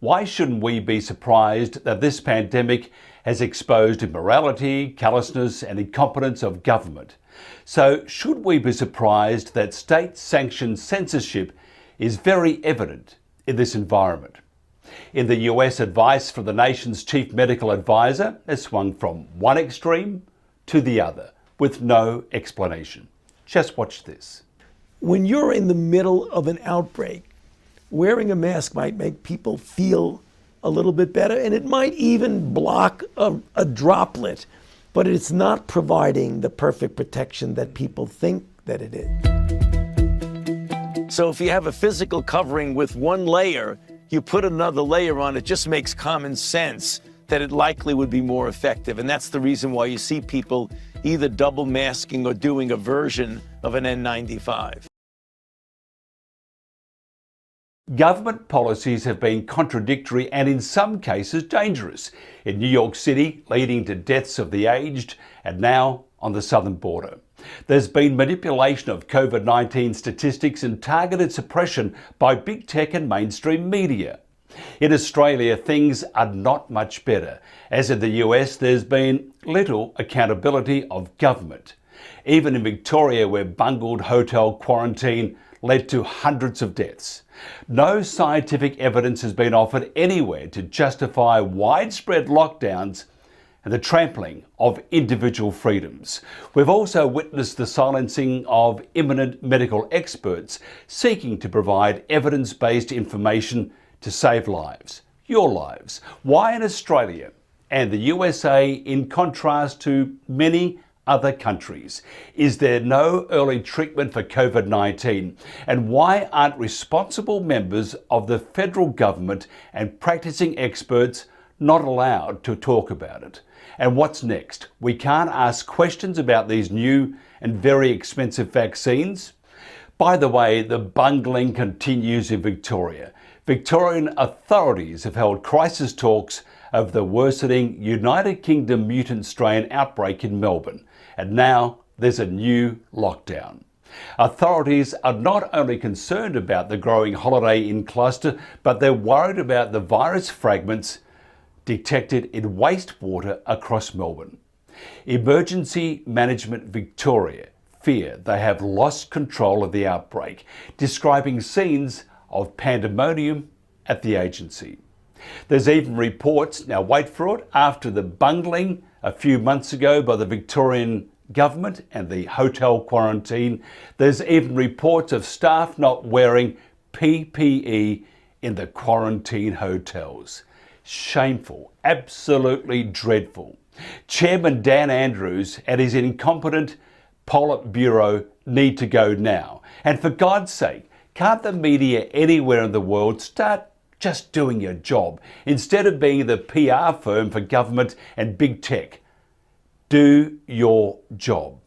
Why shouldn't we be surprised that this pandemic has exposed immorality, callousness and incompetence of government? So should we be surprised that state-sanctioned censorship is very evident in this environment? In the US, advice from the nation's chief medical advisor has swung from one extreme to the other with no explanation. Just watch this. When you're in the middle of an outbreak, wearing a mask might make people feel a little bit better, and it might even block a droplet, but it's not providing the perfect protection that people think that it is. So if you have a physical covering with one layer, you put another layer on, it just makes common sense that it likely would be more effective. And that's the reason why you see people either double masking or doing a version of an N95. Government policies have been contradictory and in some cases dangerous. In New York City, leading to deaths of the aged, and now on the southern border. There's been manipulation of COVID-19 statistics and targeted suppression by big tech and mainstream media. In Australia, things are not much better. As in the US, there's been little accountability of government. Even in Victoria, where bungled hotel quarantine led to hundreds of deaths. No scientific evidence has been offered anywhere to justify widespread lockdowns and the trampling of individual freedoms. We've also witnessed the silencing of eminent medical experts seeking to provide evidence-based information to save lives, your lives. Why in Australia and the USA, in contrast to many other countries? Is there no early treatment for COVID-19? And why aren't responsible members of the federal government and practicing experts not allowed to talk about it? And what's next? We can't ask questions about these new and very expensive vaccines. By the way, the bungling continues in Victoria. Victorian authorities have held crisis talks of the worsening United Kingdom mutant strain outbreak in Melbourne. And now there's a new lockdown. Authorities are not only concerned about the growing Holiday Inn cluster, but they're worried about the virus fragments detected in wastewater across Melbourne. Emergency Management Victoria fear they have lost control of the outbreak, describing scenes of pandemonium at the agency. There's even reports, now wait for it, after the bungling a few months ago by the Victorian government and the hotel quarantine, there's even reports of staff not wearing PPE in the quarantine hotels. Shameful, absolutely dreadful. Chairman Dan Andrews and his incompetent Politburo need to go now. And for God's sake, can't the media anywhere in the world start just doing your job instead of being the PR firm for government and big tech? Do your job.